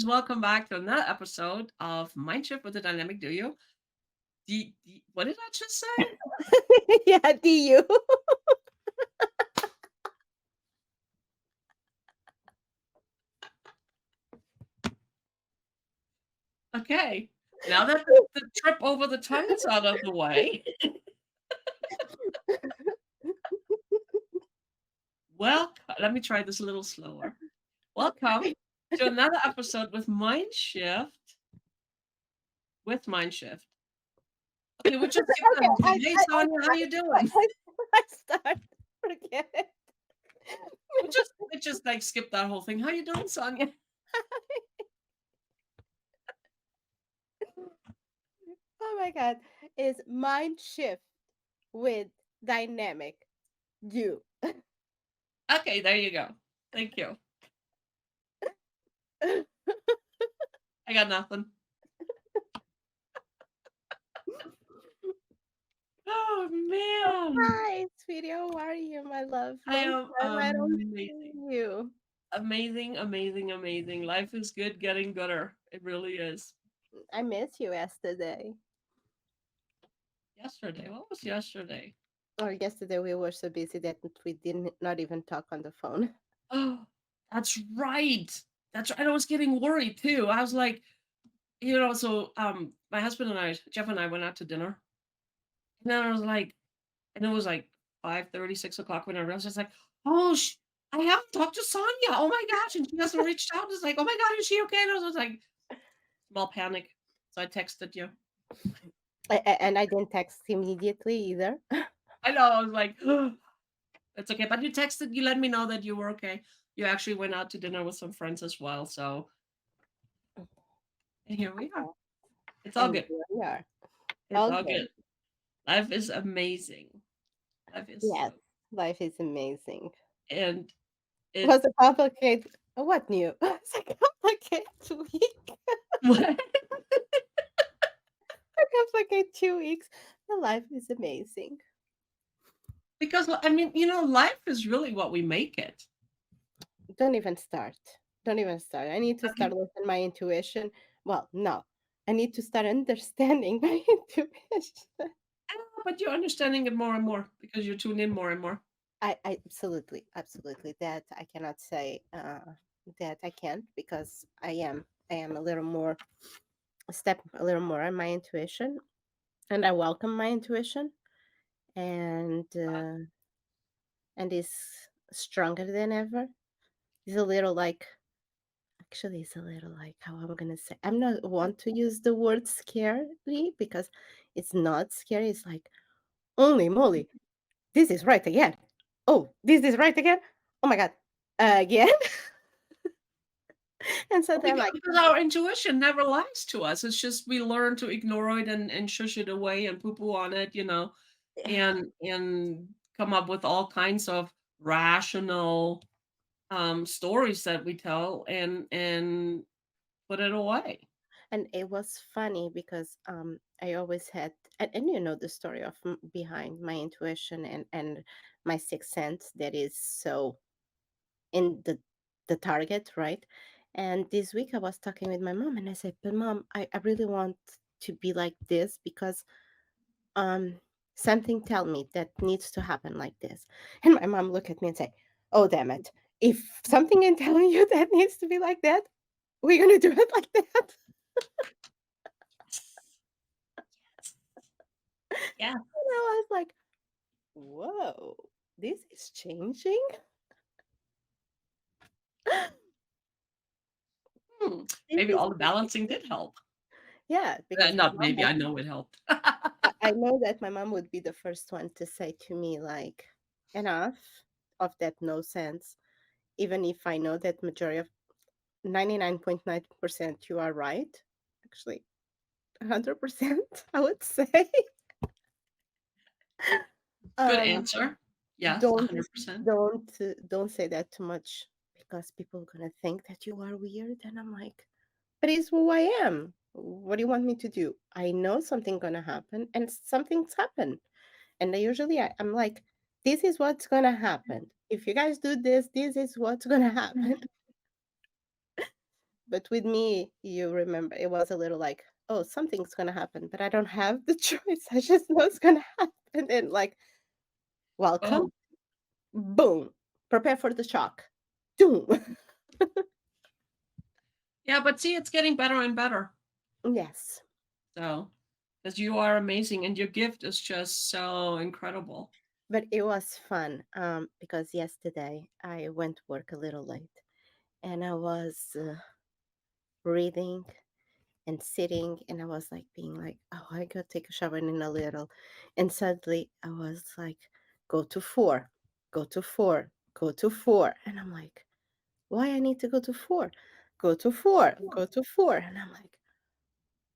welcome back to another episode of Mindshift with the Dynamic Duo. What did I just say? Yeah, do you? Okay, now that the trip over the tongue is out of the way, well, let me try this a little slower. Welcome to another episode with Mindshift. Okay, we'll just skip the Okay, whole thing. Hey, Sonia, how you doing? I start. Forget it. We just like skip that whole thing. How you doing, Sonia? Oh my god, is mind shift with dynamic you. Okay, there you go. Thank you. I got nothing. Oh man. Hi, sweetie. How are you, my love? I Long am time I don't see amazing. you. Amazing, amazing, amazing. Life is good, getting gooder. It really is. I miss you yesterday. Yesterday, what was yesterday? Or yesterday we were so busy that we didn't not even talk on the phone. Oh, that's right. That's right. I was getting worried too. I was like, my husband and I, Jeff and I went out to dinner. And then I was like, and it was like 5:30, 6 o'clock when I realized I was like, oh I haven't talked to Sonia. Oh my gosh. And she hasn't reached out. It's like, oh my God, is she okay? And I was like, small panic. So I texted you. And I didn't text immediately either. I know. I was like, it's okay. But you texted, you let me know that you were okay. You actually went out to dinner with some friends as well. So and here we are. It's all And good. here we are. It's All all good. good. Life is amazing. Life is Yes, so life is amazing. and it Was a complicated what new? It's a complicated week. what? A complicated 2 weeks. The life is amazing. Because I mean, life is really what we make it. Don't even start. Don't even start. I need to Okay. start listening my intuition. Well, no. I need to start understanding my intuition. But you're understanding it more and more because you tune in more and more. I absolutely, absolutely. That I cannot say that I can't because I am a little more step a little more on my intuition, and I welcome my intuition, and it's stronger than ever. It's a little like actually it's a little like how I'm gonna say. I'm not want to use the word scary because it's not scary. It's like holy moly, this is right again. Oh, this is right again. Oh my god, again. And so Well, then I'm like, because our intuition never lies to us. It's just we learn to ignore it and shush it away and poo poo on it, and come up with all kinds of rational stories that we tell and put it away. and it was funny because I always had and you know the story of behind my intuition and my sixth sense that is so in the target, right? And this week I was talking with my mom and I said, but mom, I really want to be like this because um something tell me that needs to happen like this. And my mom looked at me and say, oh damn it, if something is telling you that needs to be like that, we're gonna do it like that. Yeah. And I was like, whoa, this is changing. Hmm. This Maybe is all the balancing did help. yeah, because my Not mom maybe, I know it helped. I know that my mom would be the first one to say to me like enough of that no sense, even if I know that majority of 99.9% you are right. Actually, 100%, I would say. Good Um, answer. Yes, don't 100%. don't say that too much because people are gonna think that you are weird, and I'm like, but it's who I am. What do you want me to do? I know something gonna happen, and something's happened. And I'm like, this is what's gonna happen. If you guys do this, this is what's gonna happen. But with me, you remember, it was a little like, "Oh, something's gonna happen," but I don't have the choice. I just know it's gonna happen, and, like, welcome, Oh, boom, prepare for the shock. Doom. yeah, but see, it's getting better and better. Yes, So, because you are amazing and your gift is just so incredible. but it was fun, because yesterday I went to work a little late, and I was, breathing and sitting, and I was, like, being like, "Oh, I go take a shower in a little," and suddenly I was like, "Go to 4, go to 4, go to 4," and I'm like, "Why I need to go to 4? Go to 4, go to 4," and I'm like,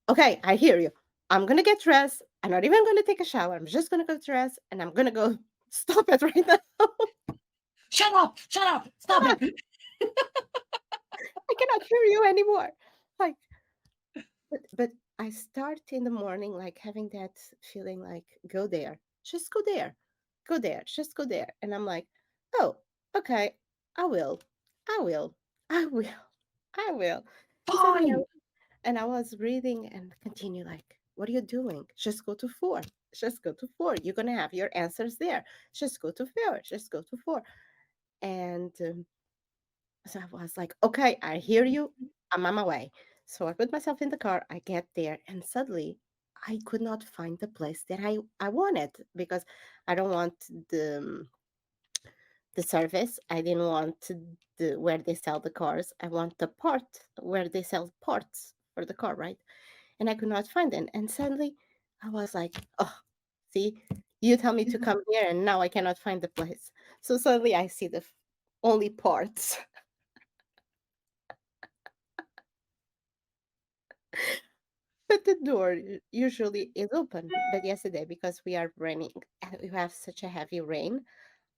"Okay, I hear you. I'm gonna get dressed. I'm not even gonna take a shower. I'm just gonna go dress, and I'm gonna go stop it right now. Shut up! Shut up! Stop it! I cannot hear you anymore." Like, but I start in the morning, like, having that feeling like, "Go there. Just go there. Go there. Just go there." And I'm like, "Oh, okay. I will. I will. I will. I will." And suddenly Fine! I was reading and continue like, "What are you doing? Just go to 4. Just go to 4. You're gonna have your answers there. Just go to 4. Just go to 4." And, so I was like, "Okay, I hear you. I'm on my way." So I put myself in the car, I get there, and suddenly I could not find the place that I wanted because I don't want the service. I didn't want the where they sell the cars. I want the part where they sell parts for the car, right? And I could not find it. And suddenly I was like, "Oh, see, you tell me to come here, and now I cannot find the place." So suddenly I see the only parts. But the door usually is open. But yesterday, because we are raining, we have such a heavy rain,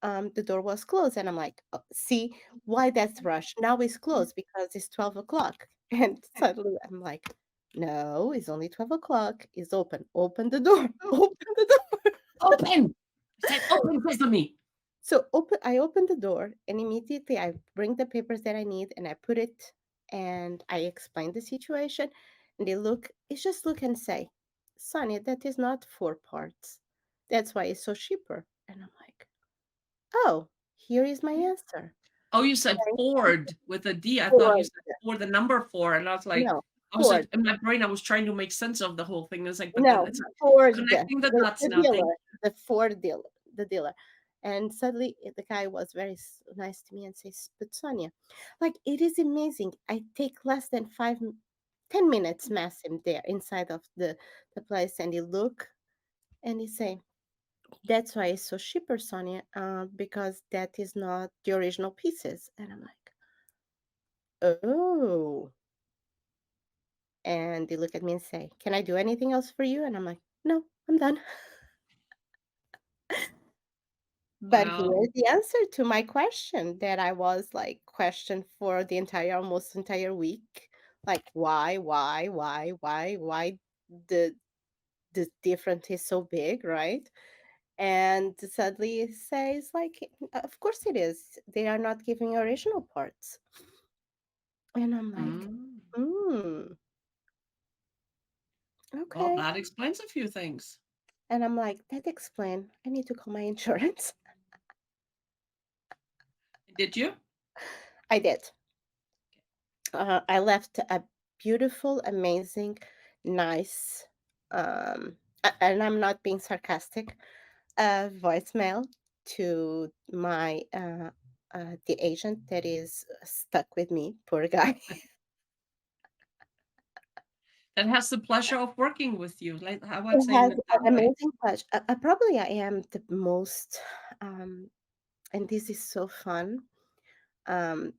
the door was closed, and I'm like, "Oh, see why that's rush? Now it's closed because it's 12 o'clock." And suddenly I'm like, "No, it's only 12 o'clock. It's open. Open the door. Open the door." Open! I said, open sesame! So I open the door, and immediately I bring the papers that I need, and I put it, and I explain the situation, and they look. It's just look and say, "Sonia, that is not 4 parts. That's why it's so cheaper." And I'm like, "Oh, here is my answer." Oh, you said Thank you Ford with a D. I thought you for said for the number 4, and no, I was Ford, like in my brain, I was trying to make sense of the whole thing. It's like, but then no, it's like Ford, connecting the dots the now. Thank dealer, the Ford dealer, the dealer. And suddenly the guy was very nice to me and says, "But Sonia, like it is amazing. I take less than 10 minutes maximum there inside of the place." And he look and he say, "That's why it's so cheaper, Sonia, because that is not the original pieces." And I'm like, "Oh." And they look at me and say, "Can I do anything else for you?" And I'm like, "No, I'm done." But Wow. here's the answer to my question that I was like questioned for the entire almost entire week. Like why the the difference is so big, right? And suddenly it says like, of course it is. They are not giving original parts. And I'm like, Mm. hmm, Well, okay. that explains a few things. And I'm like, that explain. I need to call my insurance. Did you? I did. I left a beautiful, amazing, nice, and I'm not being sarcastic, voicemail to my the agent that is stuck with me. Poor guy. That has the pleasure of working with you. Like, how about It saying has it an that way? amazing touch. Probably I am the most, um, and this is so fun.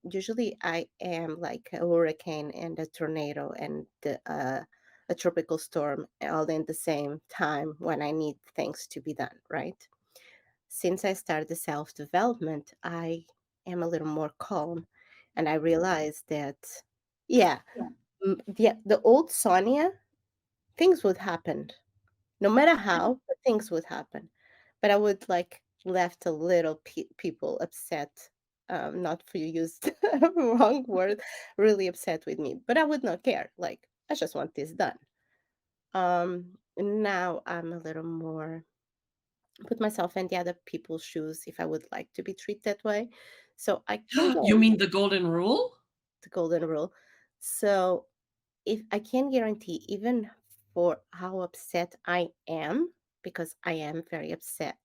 Usually I am like a hurricane and a tornado and a tropical storm all in the same time when I need things to be done, right? Since I started the self development, I am a little more calm, and I realized that, yeah, the old Sonia, things would happen, no matter how, but things would happen, but I would like left a little people upset not for you used wrong word, really upset with me. But I would not care. Like, I just want this done. Now I'm a little more put myself in the other people's shoes if I would like to be treated that way. So I can You guarantee mean the golden rule? the golden rule. So if I can guarantee, even for how upset I am, because I am very upset,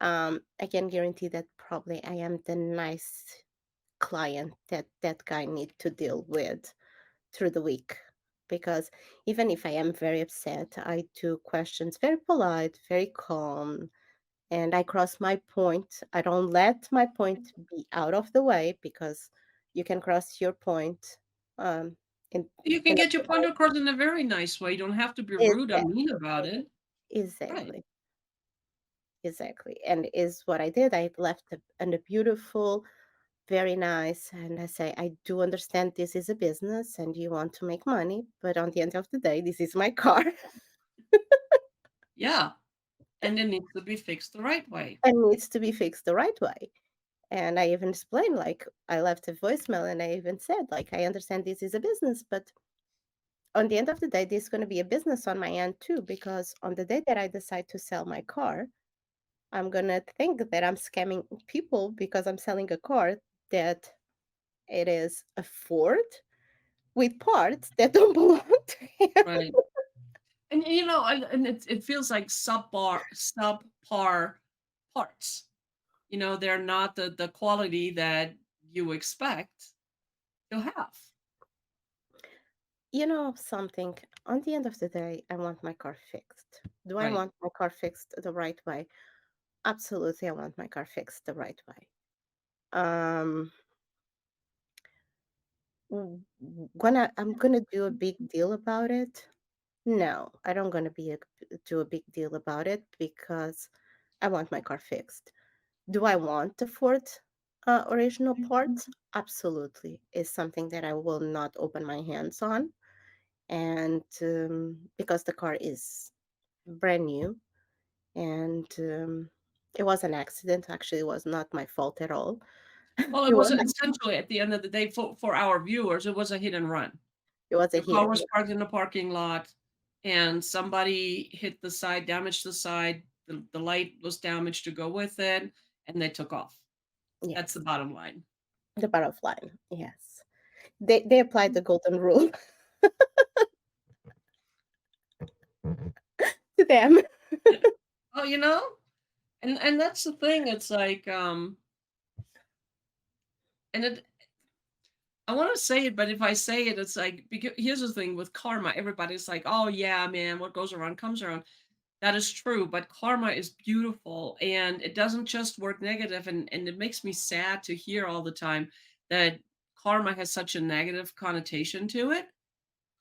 I can guarantee that probably I am the nice client that that guy need to deal with through the week. Because even if I am very upset, I do questions very polite, very calm, and I cross my point. I don't let my point be out of the way because you can cross your point um, in You can in a get your point across in a very nice way. You don't have to be rude or mean about exactly, it. Right. exactly, exactly, and is what I did. I left a, and a beautiful, very nice, and I say, I do understand this is a business and you want to make money, but on the end of the day, this is my car Yeah. And it needs to be fixed the right way. and needs to be fixed the right way. And I even explained, like, I left a voicemail and I even said, like, I understand this is a business, but on the end of the day, this is going to be a business on my end too, because on the day that I decide to sell my car, I'm going to think that I'm scamming people because I'm selling a car that it is a Ford with parts that don't belong to him. Right. And and it feels like subpar parts. They're not the quality that you expect to have. You know something, on the end of the day, I want my car fixed. Do I Right. want my car fixed the right way? Absolutely, I want my car fixed the right way. Um, I'm gonna do a big deal about it. No, I don't gonna do a big deal about it because I want my car fixed. Do I want the Ford original parts? Absolutely, is something that I will not open my hands on, and because the car is brand new, and it was an accident. Actually, it was not my fault at all. Well, it It was was essentially at the end of the day for our viewers, it was a hit and run. it was a Your hit car and was run. parked in the parking lot and somebody hit the side, damaged the side. The light was damaged to go with it, and they took off. That's the Yes, bottom line. the butterfly. Yes, they applied the golden rule to them. Yeah. Oh, and that's the thing. It's like and it I want to say it, but if I say it, it's like because here's the thing with karma. Everybody's like, "Oh yeah, man, what goes around comes around." That is true, but karma is beautiful and it doesn't just work negative, and it makes me sad to hear all the time that karma has such a negative connotation to it.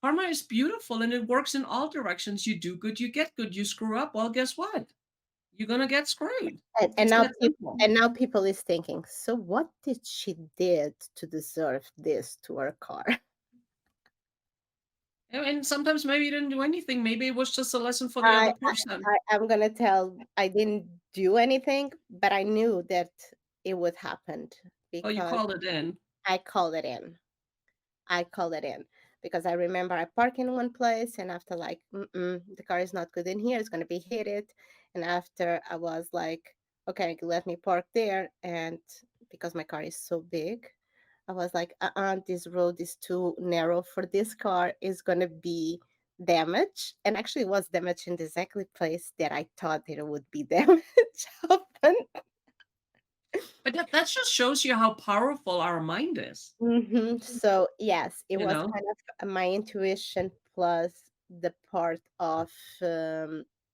Karma is beautiful and it works in all directions. You do good, you get good. You screw up, well, guess what? You're gonna get screwed. And It's now that simple. people is thinking, so what did she did to deserve this to her car? And sometimes maybe you didn't do anything. Maybe it was just a lesson for the I, other person. I'm gonna tell I didn't do anything, but I knew that it would happen Oh, you because called it in. I called it in. I called it in because I remember I parked in one place, and after like, the car is not good in here, it's gonna be heated. And after I was like, okay, let me park there. And because my car is so big, I was like, this road is too narrow for this car, is gonna be damaged. And actually, it was damaged in the exactly place that I thought that it would be damaged. But that just shows you how powerful our mind is, So, yes, it you was know? kind of my intuition plus the part of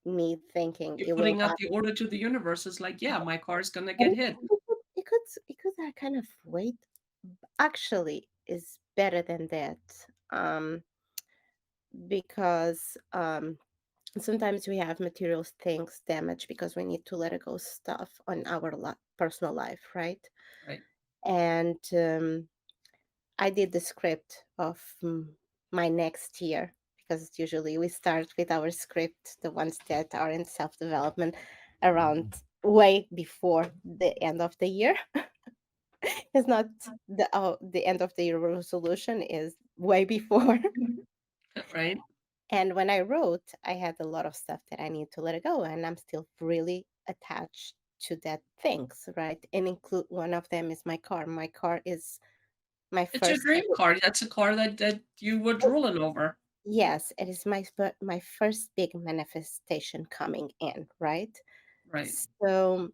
me thinking You're it will putting out the happen. order to the universe. It's like, yeah, my car is gonna And get hit. it could kind of wait. Actually, is better than that. Um, because sometimes we have material things damaged because we need to let go stuff on our personal life, right? Right. And I did the script of my next year because usually we start with our script, the ones that are in self development, around way before the end of the year. It's not the end of the year resolution is way before. Right? And when I wrote, I had a lot of stuff that I need to let go, and I'm still really attached to that things, right? And include one of them is my car. My car is my It's your first dream car. That's a car that you were drooling over. yes, it is my first big manifestation coming in, right? Right. So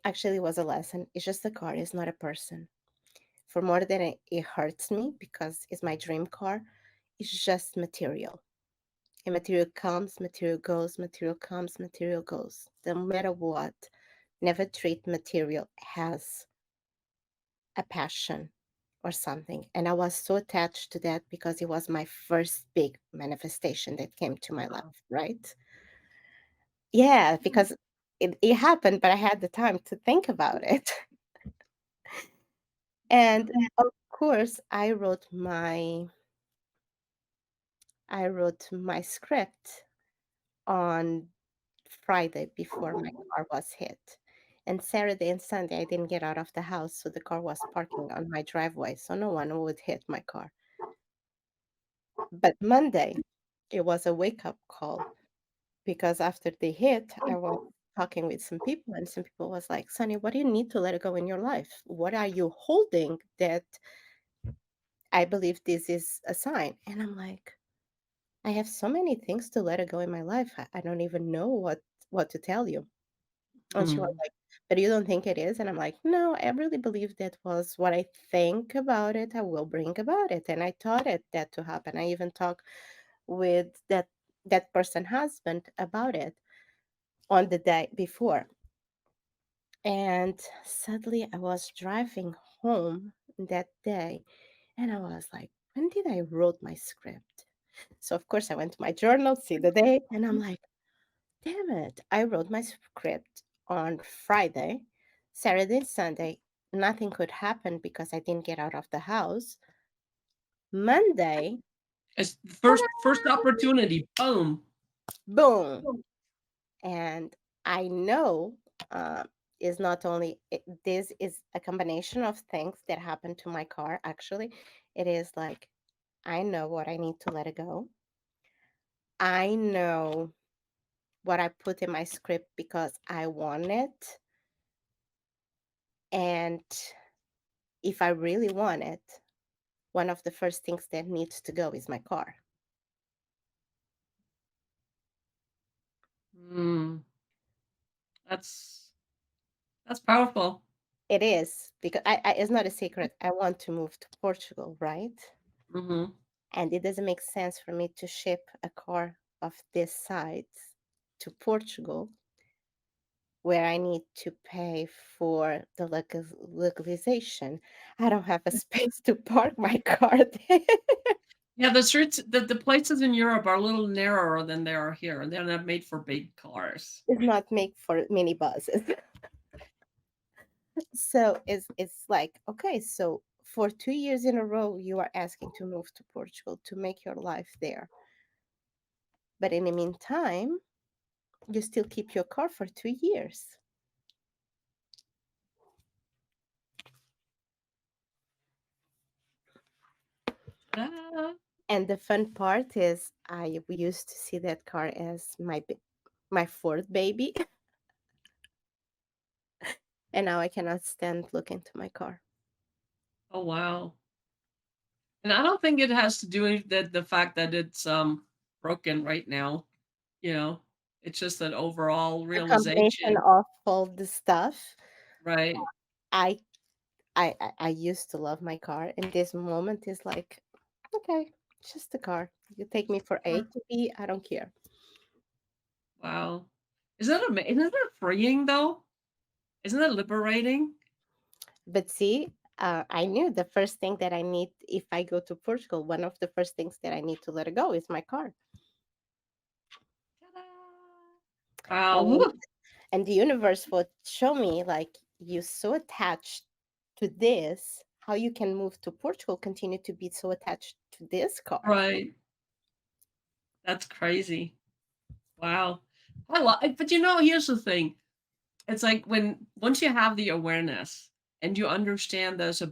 actually it was a lesson. It's just a car, it's not a person. For more than it hurts me because it's my dream car, it's just material. And material comes, material goes, material comes, material goes. No matter what, never treat material as a passion or something. And I was so attached to that because it was my first big manifestation that came to my Wow. life, right? Yeah, because it happened, but I had the time to think about it. And Yeah. of course, I wrote my script on Friday before my car was hit. And Saturday and Sunday, I didn't get out of the house, so the car was parking on my driveway, so no one would hit my car. But Monday, it was a wake-up call because after the hit, I was talking with some people, and some people was like, "Sonny, what do you need to let it go in your life? What are you holding that I believe this is a sign?" And I'm like, "I have so many things to let it go in my life. I don't even know what to tell you." And she was Mm. like, "But you don't think it is?" And I'm like, "No, I really believe that was what I think about it, I will bring about it." And I taught it that to happen. I even talked with that person husband about it on the day before. And suddenly I was driving home that day and I was like, when did I wrote my script? So of course I went to my journal, see the date, and I'm like, damn it, I wrote my script on Friday, Saturday and Sunday. Nothing could happen because I didn't get out of the house. Monday, It's the first opportunity. Boom. boom. And I know is not only this is a combination of things that happened to my car. Actually, it is like I know what I need to let it go. I know what I put in my script because I want it. And if I really want it, one of the first things that needs to go is my car. Mm. That's that's powerful. It is because it's not a secret. I want to move to Portugal, right? Mhm. And it doesn't make sense for me to ship a car of this size to Portugal where I need to pay for the legalization. I don't have a space to park my car there. Yeah, the streets the places in Europe are a little narrower than they are here. They're not made for big cars. It's not made for minibuses. So it's like, okay, so for 2 years in a row, you are asking to move to Portugal to make your life there. But in the meantime, you still keep your car for 2 years. Ta-da. And the fun part is I used to see that car as my fourth baby, and now I cannot stand looking to my car. Oh, wow. And I don't think it has to do with the fact that it's, broken right now, you know? It's just an overall A combination realization, of all the stuff. right? I I used to love my car, and this moment is like, okay, it's just a car. You take me for A Sure. to B, I don't care. Wow. Isn't that freeing, though? Isn't that liberating? But see, I knew the first thing that I need if I go to Portugal, one of the first things that I need to let go is my car. Ta-da. And Wow. look, and the universe would show me like you're so attached to this, how you can move to Portugal, continue to be so attached to this car. Right. That's crazy. Wow. But here's the thing. It's like when once you have the awareness, and you understand there's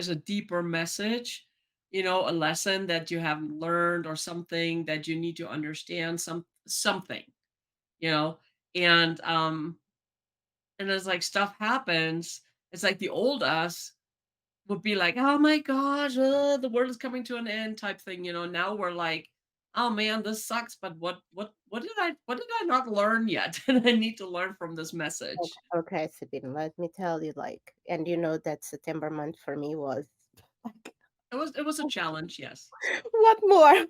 a deeper message, a lesson that you haven't learned or something that you need to understand, something, you know, and as like stuff happens, it's like the old us would be like, "Oh my gosh, the world is coming to an end," type thing, Now we're like, "Oh man, this sucks, but what did I not learn yet? And I need to learn from this message." Okay, Sabine, let me tell you, like, and you know that September month for me was like, It was a challenge, yes. what more?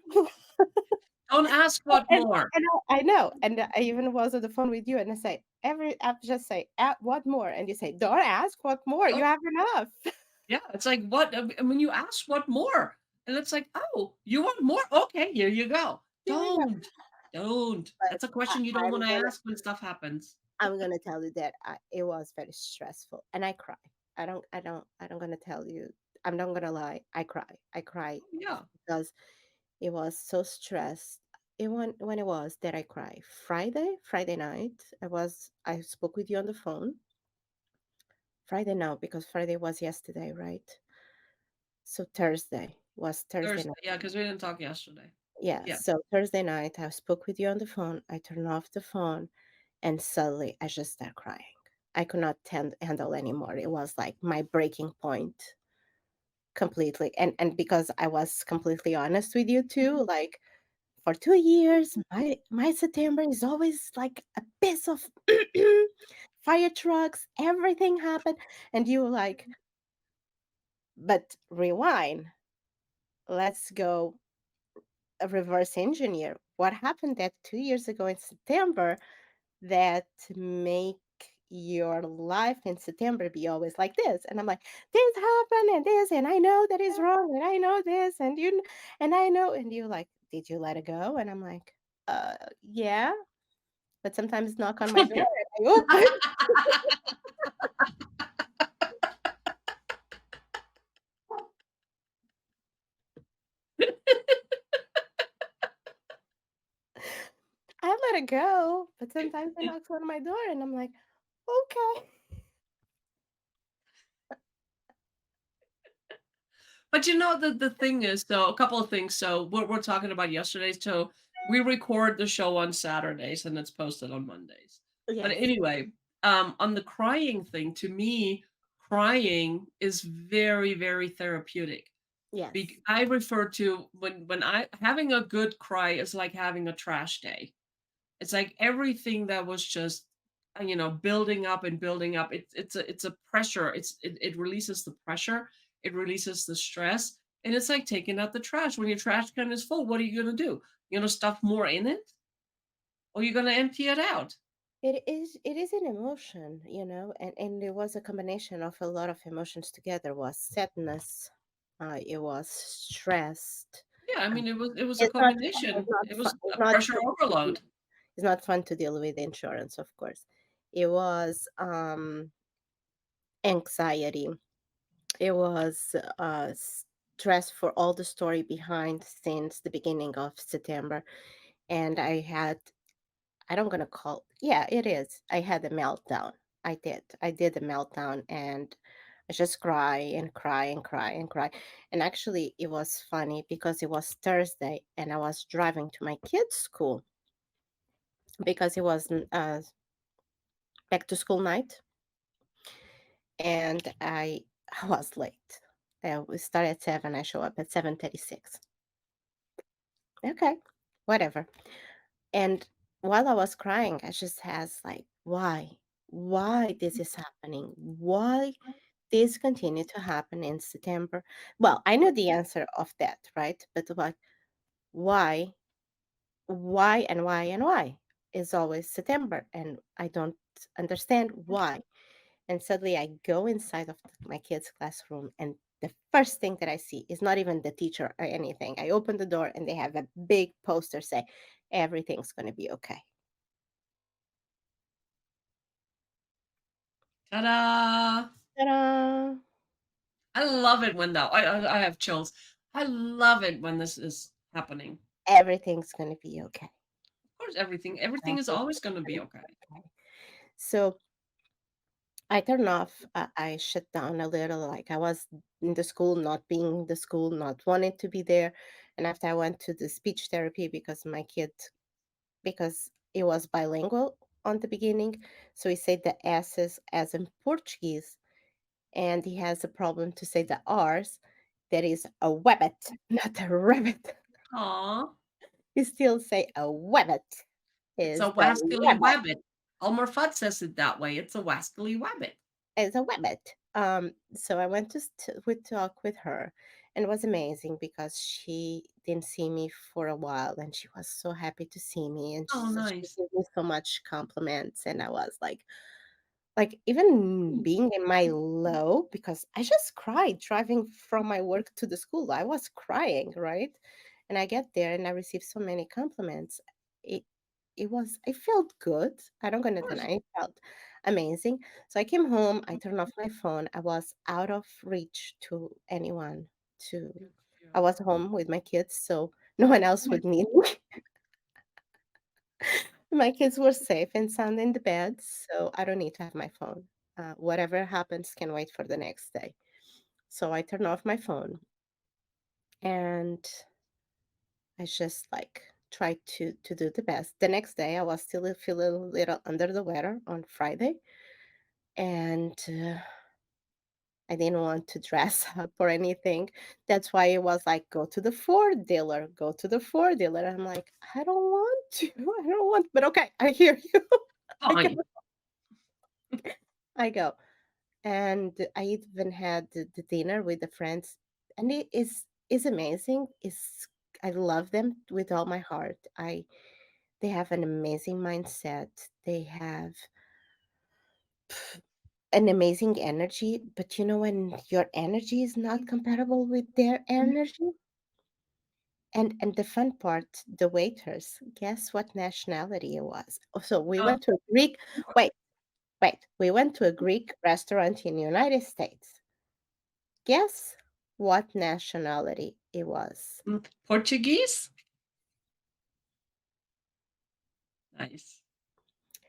Don't ask Oh, what more. and I know, and I even was on the phone with you, and I just say, what more?" And you say, "Don't ask what more. You Oh, have enough." yeah, it's like, what and when you ask what more, and it's like, "Oh, you want more? Okay, here you go." Here we go. Don't. But That's a question you don't I'm wanna gonna ask when stuff happens. I'm gonna tell you that it was very stressful, and I cry. I don't gonna tell you. I'm not gonna lie. I cry. I cry Yeah, because it was so stressed. It when it was that I cry. Friday night. I spoke with you on the phone. Friday now because Friday was yesterday, right? So Thursday was Thursday Thursday, night. yeah, because we didn't talk yesterday. Yeah, Yeah. so Thursday night I spoke with you on the phone. I turned off the phone and suddenly I just started crying. I could not handle anymore. It was like my breaking point completely. And because I was completely honest with you too, like for 2 years, my September is always like a piece of fire trucks. Everything happened, and you were like, but rewind. Let's go reverse engineer. What happened that 2 years ago in September that make your life in September be always like this? And I'm like, this happened and this, and I know that is wrong, and I know this, and I know, and you like, did you let it go? And I'm like, yeah, but sometimes knock on my door and I open. I let it go, but sometimes it knocks on my door and I'm like, okay. But the thing is, though, a couple of things. So what we're talking about yesterday. So we record the show on Saturdays and it's posted on Mondays. But Yes, anyway, on the crying thing, to me, crying is very, very therapeutic. yes, I refer to when I having a good cry is like having a trash day. It's like everything that was just, building up and building up. It's a pressure. It releases the pressure. It releases the stress, and it's like taking out the trash. When your trash can is full, what are you gonna do? You gonna stuff more in it, or you gonna empty it out? it is an emotion, and it was a combination of a lot of emotions together. Was sadness, it was stressed. Yeah, I mean, it was a It's not fun. It's combination. not It fun. was It's a not pressure fun to deal. overload. It's not fun to deal with insurance, of course. It was anxiety. It was stress for all the story behind since the beginning of September, and I don't gonna call, yeah, it is. I had a meltdown. I did. I did a meltdown and I just cry and cry and cry and cry. And actually it was funny because it was Thursday and I was driving to my kids' school because it was back to school night and I was late. We started at 7, I show up at 7:36. Okay, whatever. And while I was crying, I just has like, why? Why this is happening? Why this continue to happen in September? Well, I know the answer of that, right? But like, why? Why and why and why is always September, and I don't understand why. And suddenly I go inside of my kids' classroom, and the first thing that I see is not even the teacher or anything. I open the door and they have a big poster say, everything's going to be okay. Ta-da! Ta-da! I love it when that. I have chills. I love it when this is happening. Everything's going to be okay. Of course, everything is Everything's always gonna be gonna okay. be okay. So I turn off, I shut down a little, like, I was in the school, not being in the school, not wanting to be there, and after I went to the speech therapy because my kid because it was bilingual on the beginning, so he said the S's as in Portuguese, and he has a problem to say the R's. That is a wabbit, not a rabbit. Aw, He still say a wabbit it's a is the wascally rabbit. wabbit. Elmer Fudd says it that way. It's a wascally wabbit. As a wabbit. So I went to with talk with her, and it was amazing because she didn't see me for a while, and she was so happy to see me, and Oh, she nice. gave me so much compliments, and I was like even Mm, being in my low because I just cried driving from my work to the school. I was crying, right? And I get there and I received so many compliments. It I felt good. I don't of gonna course. deny it felt amazing. So I came home, I turned off my phone. I was out of reach to anyone to Yeah, yeah. I was home with my kids, so no one else Nice. would need me. My kids were safe and sound in the bed, so I don't need to have my phone. Whatever happens can wait for the next day. So I turned off my phone and I just tried to do the best. The next day, I was still feeling a little under the weather on Friday, and I didn't want to dress up or anything. That's why it was like, go to the Ford dealer, go to the Ford dealer. I'm like, I don't want to, I don't want, but okay, I hear you. I go, Fine. I go. And I even had the dinner with the friends, and it is amazing. Is I love them with all my heart. They have an amazing mindset. They have an amazing energy, but you know when your energy is not compatible with their energy? And the fun part, the waiters, guess what nationality it was? Oh, so we Uh, went to a Greek wait, we went to a Greek restaurant in the United States. Guess what nationality it was? Portuguese? Nice.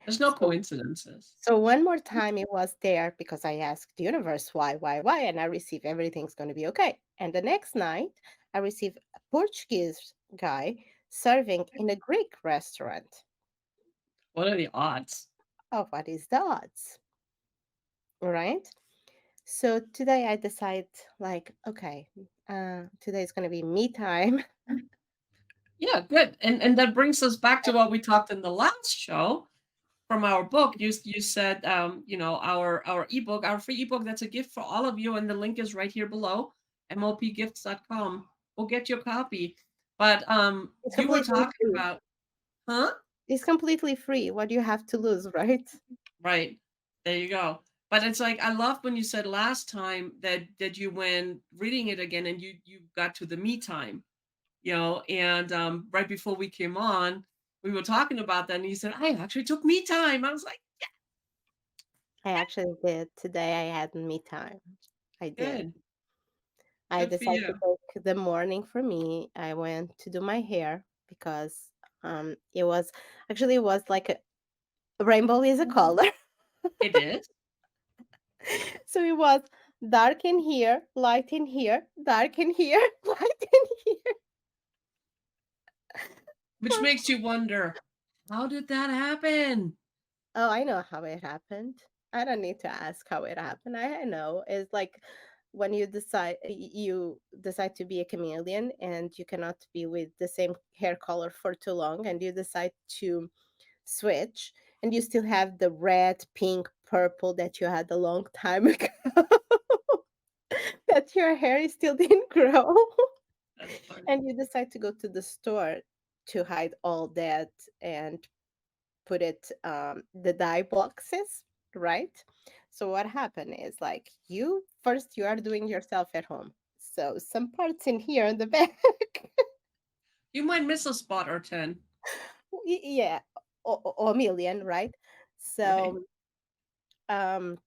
There's no So coincidences. one more time it was there because I asked the universe why, and I received everything's gonna be okay. And the next night, I received a Portuguese guy serving in a Greek restaurant. What are the odds? Oh, what is the odds? Right? So today I decide like, okay, today is gonna be me time. Yeah, good. And that brings us back to what we talked in the last show from our book. You said our ebook, our free ebook that's a gift for all of you, and the link is right here below, mopgifts.com. We'll get your copy. But It's you were completely talking free. about, huh? It's completely free. What do you have to lose, right? Right. There you go. But it's like I love when you said last time that you went reading it again and you got to the me time, and right before we came on, we were talking about that and you said, I actually took me time. I was like, I actually did. Today I had me time. I did. good, I good for decided to you. take the morning for me. I went to do my hair because it was actually it was like a rainbow is a color. It is, So it was dark in here, light in here, dark in here, light in here. which makes you wonder, how did that happen? Oh, I know how it happened. I don't need to ask how it happened. I know. It's like when you decide to be a chameleon and you cannot be with the same hair color for too long and you decide to switch and you still have the red, pink, purple that you had a long time ago that your hair still didn't grow. That's funny. And you decide to go to the store to hide all that and put it the dye boxes, right? So what happened is like you are doing yourself at home. So some parts in here in the back, You might miss a spot or 10, yeah, or a million, right? right? So um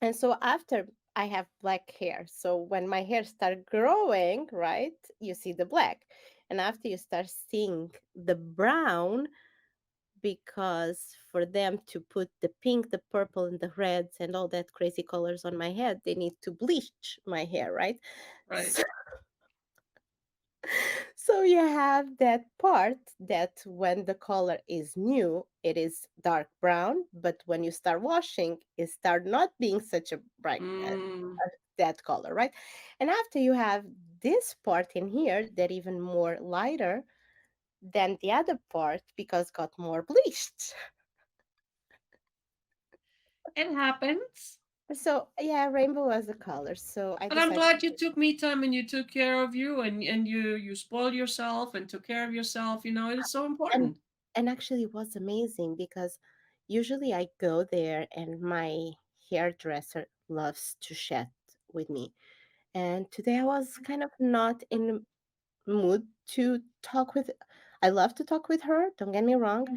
and so after I have black hair. So when my hair start growing, right, you see the black. And after you start seeing the brown, because for them to put the pink, the purple, and the reds and all that crazy colors on my head, they need to bleach my hair, right? Right. So, so you have that part that when the color is new, it is dark brown, but when you start washing, it start not being such a bright Mm. that color, right? And after you have this part in here that even more lighter than the other part because got more bleached. It happens. So yeah, rainbow was the color. So I But I'm decided, glad you took me time and you took care of you and you spoiled yourself and took care of yourself. It is so and important. actually it was amazing because usually I go there and my hairdresser loves to chat with me. And today I was kind of not in the mood to talk with. I love to talk with her, don't get me wrong,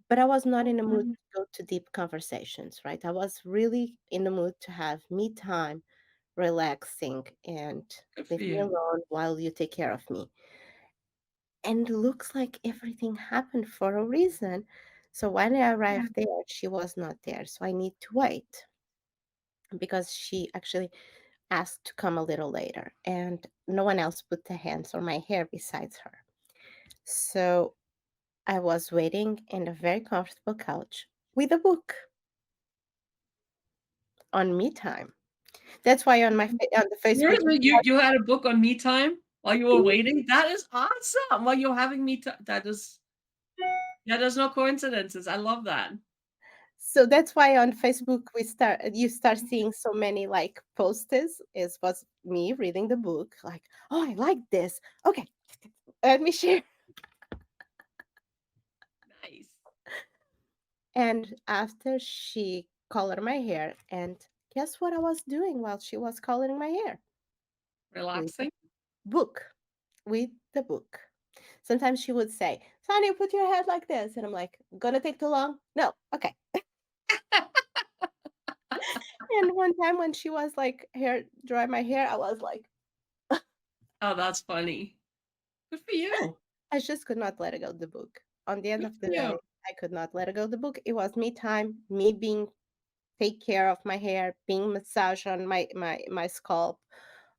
but I was not in the mood to go to deep conversations, right? I was really in the mood to have me time, relaxing, and Good for leave me you. alone while you take care of me. And looks like everything happened for a reason. So when I arrived there, she was not there. So I need to wait because she actually asked to come a little later, and no one else put their hands on my hair besides her. So I was waiting in a very comfortable couch with a book on me time. That's why on on the Facebook, Seriously, you had a book on me time while you were waiting? That is awesome. While you're having me time. There's no coincidences. I love that. so that's why on Facebook you start seeing so many like posters. Is was me reading the book, like, oh, I like this. Okay, let me share. Nice. And after she colored my hair, and guess what I was doing while she was coloring my hair? With the Relaxing. book. With the book. Sometimes she would say, Sonny, put your head like this. And I'm like, gonna take too long? No. Okay. And one time when she was like, hair, dry my hair, I was like, Oh, that's funny. Good for you. I just could not let it go, the book. On the end Good of the for day, you. I could not let it go, the book. It was me time, me being take care of my hair, being massage on my scalp.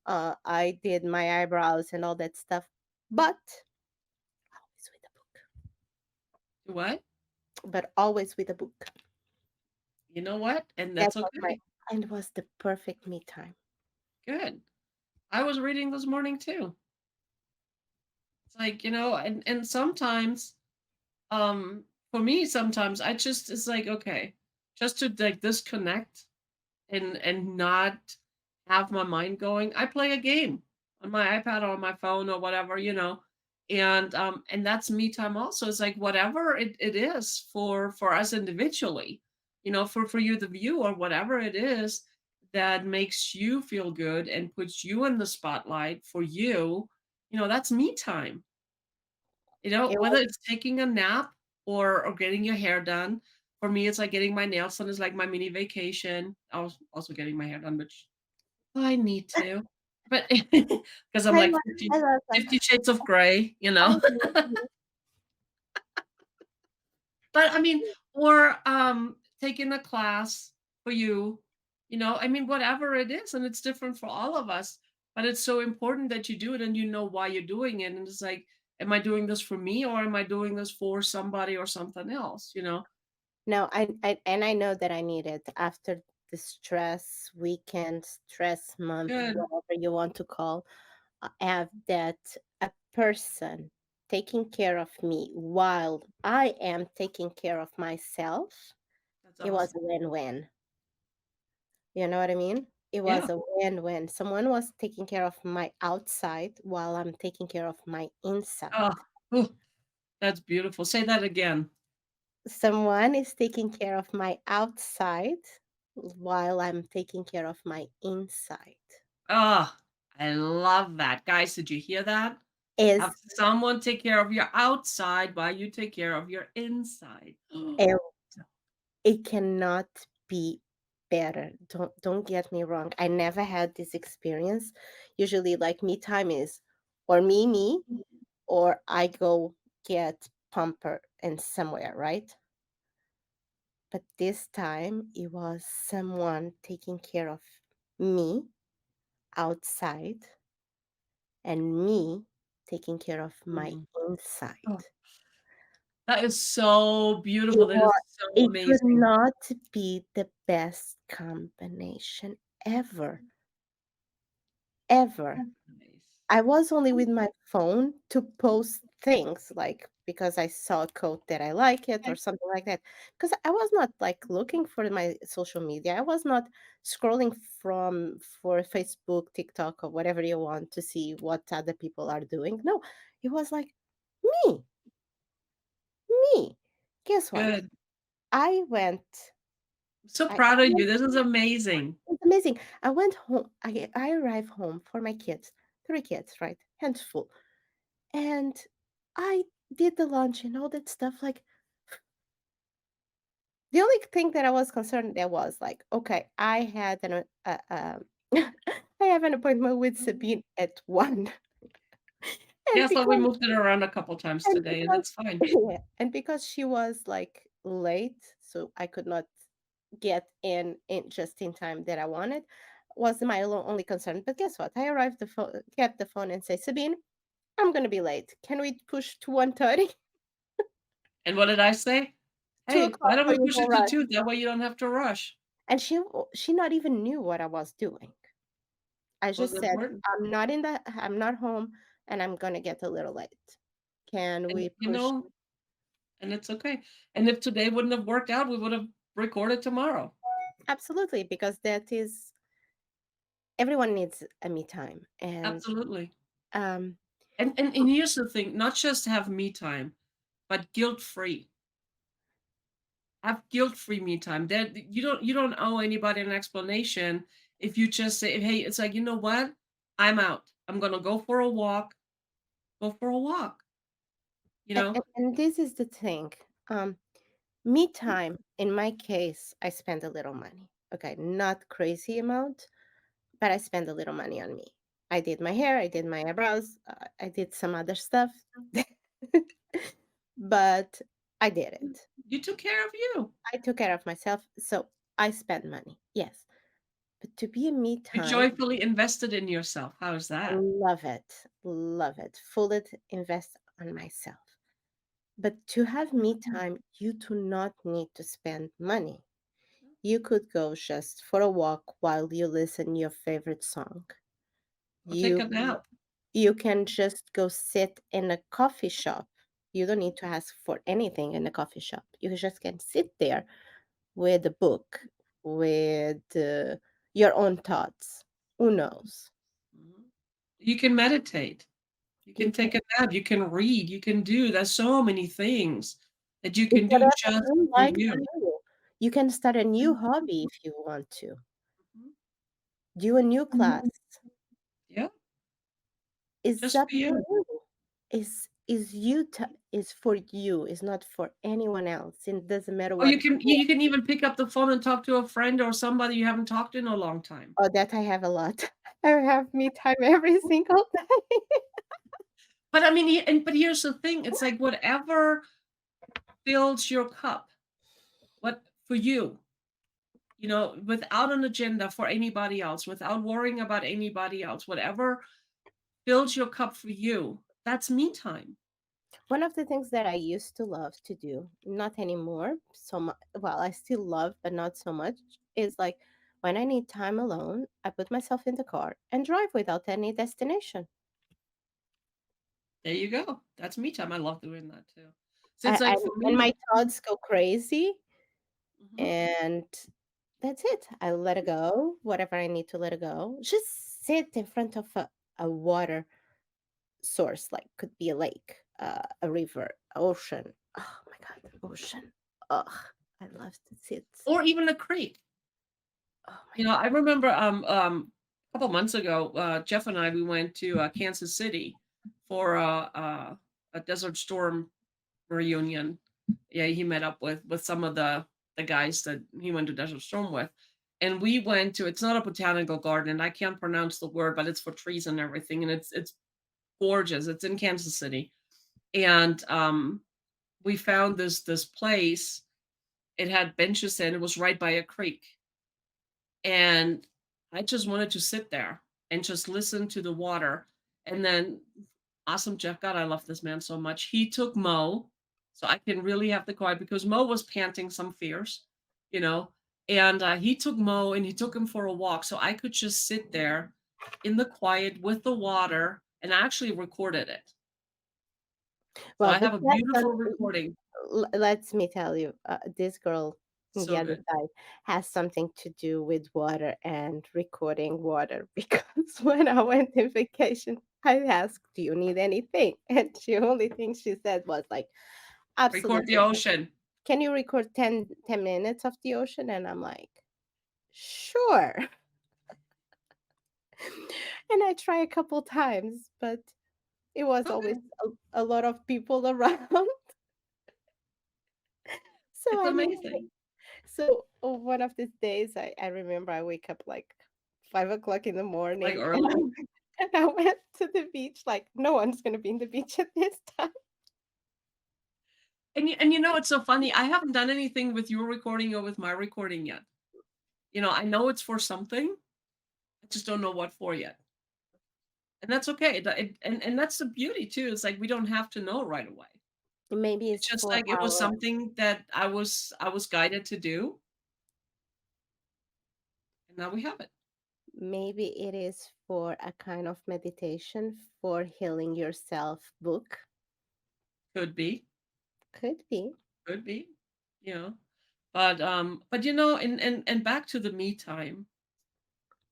I did my eyebrows and all that stuff, but always with a book. What? But always with a book. You know what? And That that's was my okay. and it was the perfect me time. Good. I was reading this morning too. It's like, and sometimes, for me, sometimes I just it's like, okay, just to like disconnect and not have my mind going. I play a game on my iPad or on my phone or whatever. And that's me time also. It's like whatever it is for us individually, for you the viewer, whatever it is that makes you feel good and puts you in the spotlight for you, that's me time. It Whether was it's taking a nap or getting your hair done. For me, it's like getting my nails done is like my mini vacation. I was also getting my hair done, which I need to. But because I'm I like love 50 I love that. 50 shades of gray, you I know? love you. But I mean, or taking a class for you, I mean, whatever it is, and it's different for all of us. But it's so important that you do it and you know why you're doing it. And it's like, am I doing this for me or am I doing this for somebody or something else, you know? No, I know that I need it after the stress weekend, stress month, Good. whatever you want to call. Have that a person taking care of me while I am taking care of myself. That's It was awesome. a win-win. You know what I mean? It Yeah. was a win-win. Someone was taking care of my outside while I'm taking care of my Oh, inside. ooh, that's beautiful. Say that again. Someone is taking care of my outside while I'm taking care of my inside. Oh, I love that. Guys, did you hear that? Have Is someone take care of your outside while you take care of your inside. a it cannot be better. Don't get me wrong. I never had this experience. Usually like me time is or me or I go get pamper and somewhere, right? But this time it was someone taking care of me outside and me taking care of my Mm. inside. Oh, that is so It beautiful. That is was so it could amazing. not be the best combination ever, ever. Nice. I was only with my phone to post things, like, because I saw a quote that I like it or something like that. Because I was not, like, looking for my social media. I was not scrolling for Facebook, TikTok, or whatever you want to see what other people are doing. No, it was like, me, me. Guess what? Good. I went I'm so I proud of you. went This is amazing. It's amazing. I went home. I arrived home for my kids, 3 kids, right? Hands full. And I did the lunch and all that stuff, like, the only thing that I was concerned there was, like, okay, I had I have an appointment with Sabine at 1, and Yeah, so we because moved it around a couple times and today, and because that's fine. yeah, and because she was, like, late, so I could not get in just in time that I wanted, was my only concern. But guess what? I arrived the phone kept the phone and say, "Sabine, I'm gonna be late. Can we push to 1:30? And what did I say? 2 "Hey, why o'clock don't or we you push don't it to rush." 2? That way you don't have to rush." And she not even knew what I was doing. I Was just said, important. I'm not home, and I'm gonna get a little late. Can And, we push?" and it's okay. And if today wouldn't have worked out, we would have recorded tomorrow. Absolutely, because that is everyone needs a me time, and, Absolutely. um And here's the thing, not just have me time, but guilt-free. Have guilt-free me time. That you don't owe anybody an explanation if you just say, "Hey," it's like, "You know what? I'm out. I'm gonna go for a walk." Go for a walk, you know? and this is the thing, me time, in my case, I spend a little money, okay, not crazy amount, but I spend a little money on me. I did my hair, I did my eyebrows, I did some other stuff, but I did it. You took care of you. I took care of myself, so I spent money, yes. But to be a me You time, joyfully invested in yourself. How is I that? love it, love it. Fully invest on myself. But to have me time, you do not need to spend money. You could go just for a walk while you listen your favorite song. Or take You a nap. you can just go sit in a coffee shop. You don't need to ask for anything in a coffee shop. You just can sit there with a book, with your own thoughts. Who knows? Mhm. You can meditate. You You can can take a nap. You can read. You can do there's so many things that you It's can do whatever just you for like to you. do. You can start a new Mhm. hobby if you want to. Mhm. Do a new class. Yeah, It's just up for to you. you. Is you t is for you, it's not for anyone else. It doesn't matter Or what you can even pick up the phone and talk to a friend or somebody you haven't talked to in a long time. Oh, that I have a lot. I have me time every single day. But I mean, but here's the thing, it's like whatever fills your cup, what for you, without an agenda for anybody else, without worrying about anybody else, whatever fills your cup for you, that's me time. One of the things that I used to love to do, not anymore so much, well, I still love, but not so much, is like when I need time alone, I put myself in the car and drive without any destination. There you go. That's me time. I love doing that too. So it's I like for and my me. thoughts go crazy, Mhm. and that's it. I let it go, whatever I need to let it go. Just sit in front of a water source, like could be a lake, a river, ocean. Oh my God, ocean. Ugh, I love to sit. Or even a creek. Oh my I remember a couple months ago, Jeff and I we went to Kansas City for a Desert Storm reunion. Yeah, he met up with some of the guys that he went to Desert Storm with. And we went to it's not a botanical garden, and I can't pronounce the word, but it's for trees and everything, and it's gorgeous. It's in Kansas City. And we found this place. It had benches and it was right by a creek. And I just wanted to sit there and just listen to the water. And then awesome Jeff, God, I love this man so much. He took Mo, so I can really have the quiet because Mo was panting some fears, you know. And he took Mo and he took him for a walk, so I could just sit there in the quiet with the water, and I actually recorded it. So Well, I but have a that beautiful recording. lets me tell you, this girl on the So other good. side has something to do with water and recording water because when I went on vacation, I asked, "Do you need anything?" And the only thing she said was like, Record the "Absolutely. ocean. Can you record ten minutes of the ocean?" And I'm like, "Sure." And I try a couple times, but it was always Okay. a lot of people around. So It's I didn't. amazing. So, one of these days, I remember I wake up, like, 5 o'clock in the Like morning, and early. and I went to the beach, like, no one's gonna be in the beach at this time. And you know, it's so funny. I haven't done anything with your recording or with my recording yet. You know, I know it's for something. I just don't know what for yet. And that's okay. And that's the beauty too. It's like we don't have to know right away. Maybe It's it's just for like it was something that I was guided to do, and now we have it. maybe it is for a kind of meditation for healing yourself book. Could be, Could be. could be, you know. But you know, and back to the me time.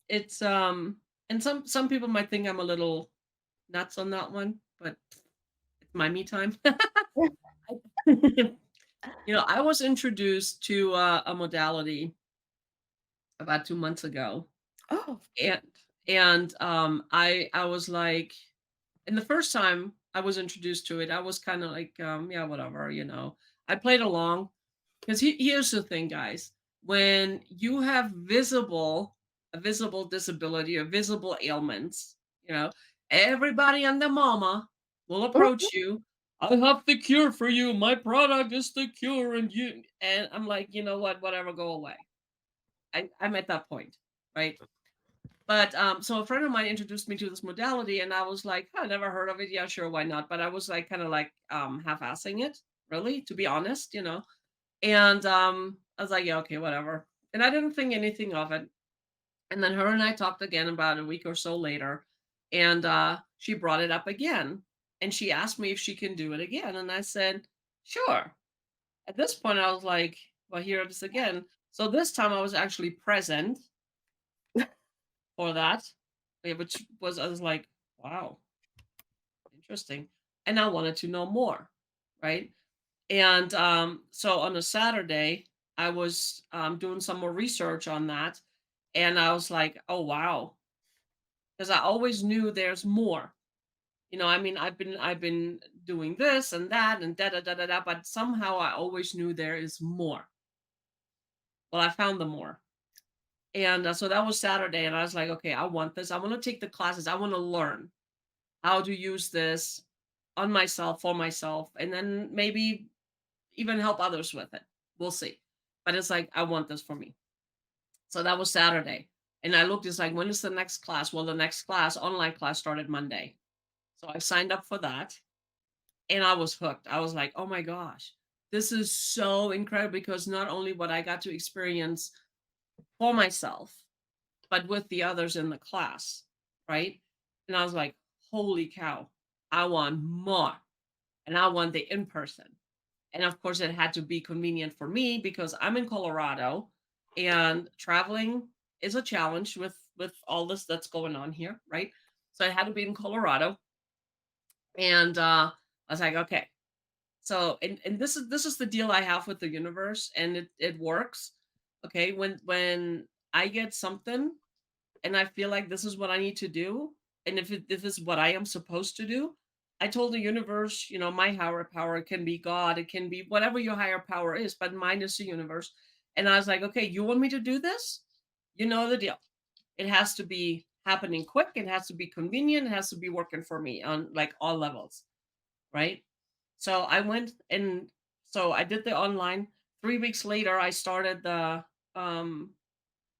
It's and some people might think I'm a little nuts on that one, but it's my me time. You know, I was introduced to a modality about 2 months ago, Oh, and I was like, and the first time I was introduced to it, I was kind of like, yeah, whatever, you know. I played along because here's the thing, guys. When you have a visible disability or visible ailments, you know, everybody and their mama will approach you. I have the cure for you. My product is the cure, and I'm like, you know what? Whatever, go away. I'm at that point, right? But so a friend of mine introduced me to this modality, and I was like, "Huh, I never heard of it. Yeah, sure, why not?" But I was like, kind of like half-assing it, really, to be honest, you know. And I was like, "Yeah, okay, whatever." And I didn't think anything of it. And then her and I talked again about a week or so later, and she brought it up again, and she asked me if she can do it again, and I said, "Sure." At this point, I was like, "Well, here it is again." So this time, I was actually present for that, which was I was like, "Wow, interesting," and I wanted to know more, right? And so on a Saturday, I was doing some more research on that, and I was like, "Oh wow," because I always knew there's more. You know, I mean, I've been doing this and that and da da da da da, but somehow I always knew there is more. Well, I found the more. And so that was Saturday, and I was like, okay, I want this. I want to take the classes. I want to learn how to use this on myself, for myself, and then maybe even help others with it. We'll see. But it's like, I want this for me. So that was Saturday. And I looked, it's like, when is the next class? Well, the next class, online class, started Monday. So I signed up for that and I was hooked. I was like, oh my gosh, this is so incredible because not only what I got to experience for myself, but with the others in the class, right? And I was like, holy cow, I want more. And I want the in person. And of course, it had to be convenient for me because I'm in Colorado and traveling is a challenge with all this that's going on here, right? So I had to be in Colorado. And I was like, okay. So and this is the deal I have with the universe, and it works. Okay. When I get something and I feel like this is what I need to do, and if it's what I am supposed to do, I told the universe, you know, my higher power, it can be God, it can be whatever your higher power is, but mine is the universe. And I was like, okay, you want me to do this? You know the deal. It has to be happening quick, it has to be convenient, it has to be working for me on like all levels, right? So I went and So I did the online. 3 weeks later, I started the,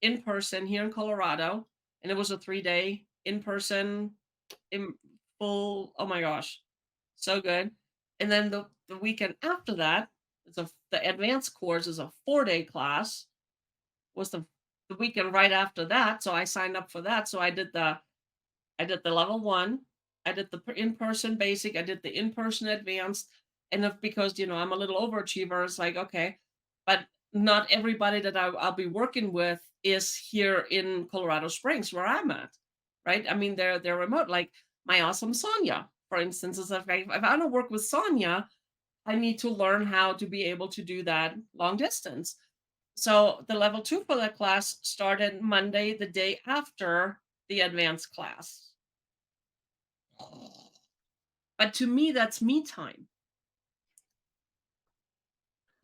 in person here in Colorado, and it was a 3-day in person, in full, oh my gosh, so good. And then the weekend after that, the advanced course is a 4-day class, was the weekend right after that, so I signed up for that. So I did the level 1, I did the in-person basic, I did the in-person advanced, and if because, I'm a little overachiever, it's like, okay, but not everybody that I'll be working with is here in Colorado Springs where I'm at, right? I mean, they're remote. Like my awesome Sonia, for instance, is if I want to work with Sonia, I need to learn how to be able to do that long distance. So the level 2 for that class started Monday, the day after the advanced class. But to me, that's me time.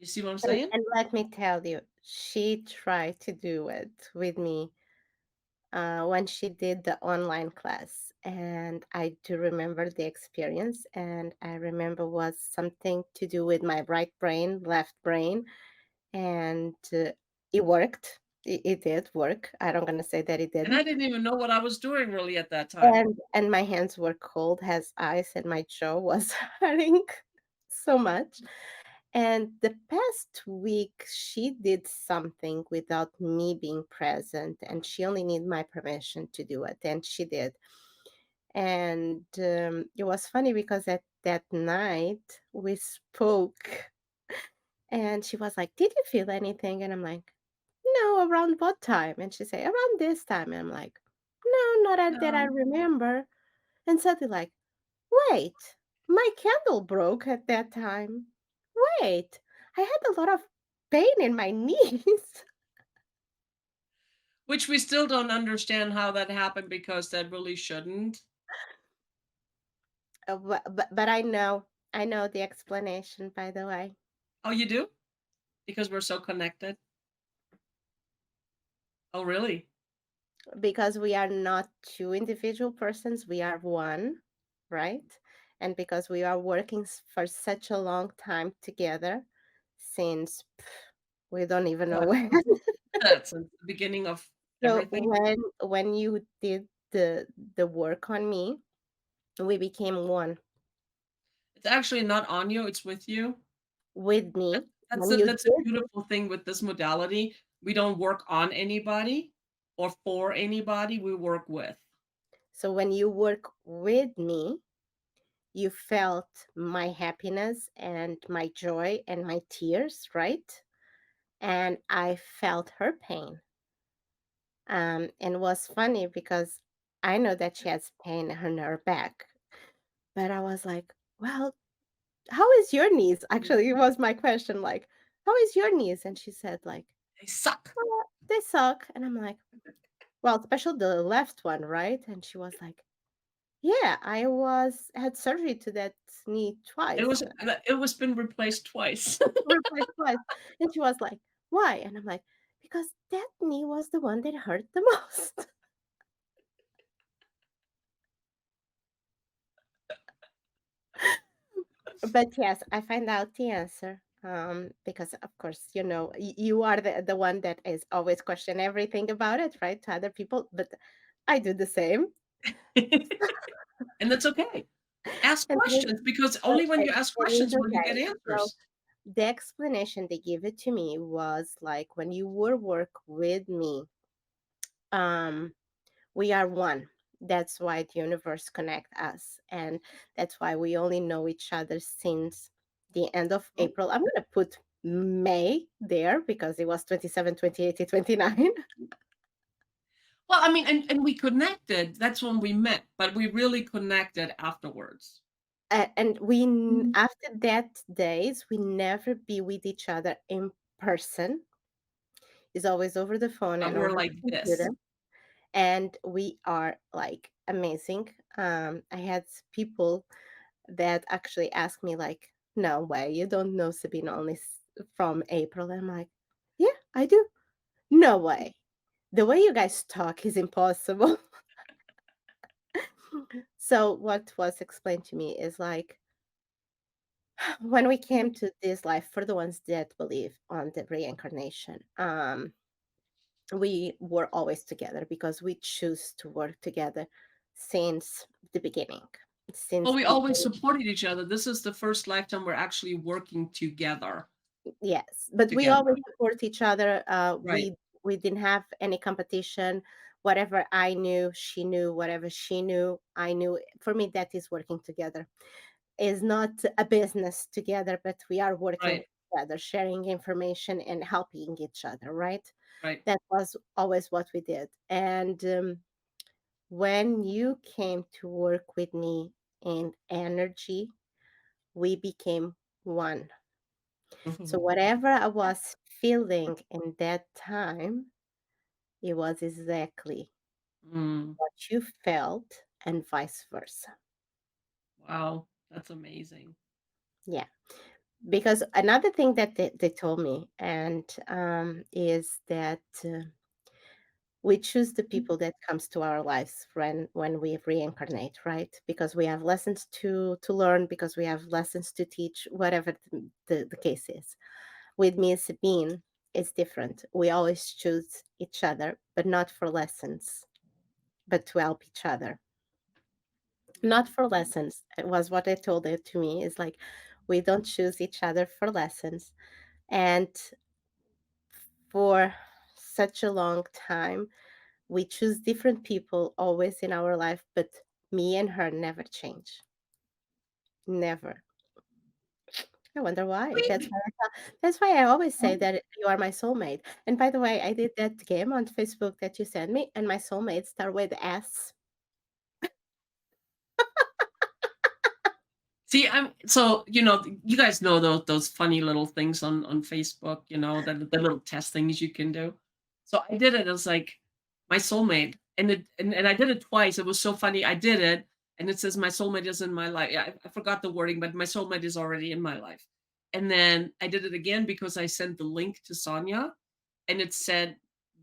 You see what I'm saying? And let me tell you, she tried to do it with me when she did the online class. And I do remember the experience. And I remember was something to do with my right brain, left brain. And it worked. It did work. I don't gonna say that it And I didn't. didn't even know what I was doing really at that time. And my hands were cold as ice, and my jaw was hurting so much. And the past week, she did something without me being present, and she only needed my permission to do it, and she did. And it was funny because at that night we spoke, and she was like, "Did you feel anything?" And I'm like, "No, around what time?" And she said, "Around this time." And I'm like, "No, not that I No. remember." And suddenly, like, "Wait, my candle broke at that time. Wait, I had a lot of pain in my knees." Which we still don't understand how that happened because that really shouldn't. But I know the explanation, by the way, Oh, you do? Because we're so connected? Oh, really? because we are not two individual persons, we are one, right? And because we are working for such a long time together, since we don't even know What? when. That's the beginning of So everything. when you did the work on me, we became one. It's actually not on you, it's with you. With That me, that's when a you that's a did beautiful thing with this modality. We don't work on anybody or for anybody, we work with. so when you work with me, you felt my happiness and my joy and my tears, right? And I felt her pain. And it was funny because I know that she has pain in her back, but I was like, well, how is your knees? Actually, it was my question, like, how is your knees? And she said, like, They suck. "Well, they suck." And I'm like, well, especially the left one, right? And she was like, yeah, I was had surgery to that knee It twice. was it was been replaced twice. Replaced twice. And she was like, why? And I'm like, because that knee was the one that hurt the most. But yes, I find out the answer. Because of course, you are the one that is always question everything about it, right? To other people. But I do the same. And that's okay. Ask And it is questions because only when okay. you ask It is questions will you get okay. So answers. the explanation they give it to me was like when you were work with me, um, we are one. That's why the universe connect us, and that's why we only know each other since the end of Oh, April. I'm gonna put May there because it was 27, 28, 29. well, I mean, and we connected. That's when we met, but we really connected afterwards. And Mhm. after that days, we never be with each other in person. It's always over the phone But and we're over like the this. computer. And we are like amazing. I had people that actually asked me like, "No way, you don't know Sabina only from April." And I'm like, "Yeah, I do." "No way. The way you guys talk is impossible." So what was explained to me is like When we came to this life, for the ones that believe on the reincarnation, we were always together because we choose to work together since the beginning. Well, Since we the always supported each other. This is the first lifetime we're actually working together Yes, but we together. always support each other. Right, We didn't have any competition. Whatever I knew, she knew. Whatever she knew, I knew. For me, that is working together. Is not a business together, but we are working right, together, sharing information and helping each other. Right? right. That was always what we did. And when you came to work with me in energy, we became one. So Mhm. whatever I was feeling in that time, it was exactly Mm, what you felt and vice versa. wow, that's amazing. Yeah. Because another thing that they told me and is that we choose the people that comes to our lives when we reincarnate, right? Because we have lessons to learn, because we have lessons to teach, whatever the case is. With me and Sabine, it's different. We always choose each other, but not for lessons, but to help each other. Not for lessons. It was what they told it to me. Is like we don't choose each other for lessons. And for such a long time, we choose different people always in our life, but me and her never change. Never. I wonder why. Really? That's why I always say that you are my soulmate. And by the way, I did that game on Facebook that you sent me, and my soulmate start with S. See, you guys know those funny little things on Facebook, the little test things you can do. So I did it as like my soulmate, and I did it twice. It was so funny. I did it, and it says my soulmate is in my life. Yeah, I forgot the wording, but my soulmate is already in my life. And then I did it again because I sent the link to Sonia, and it said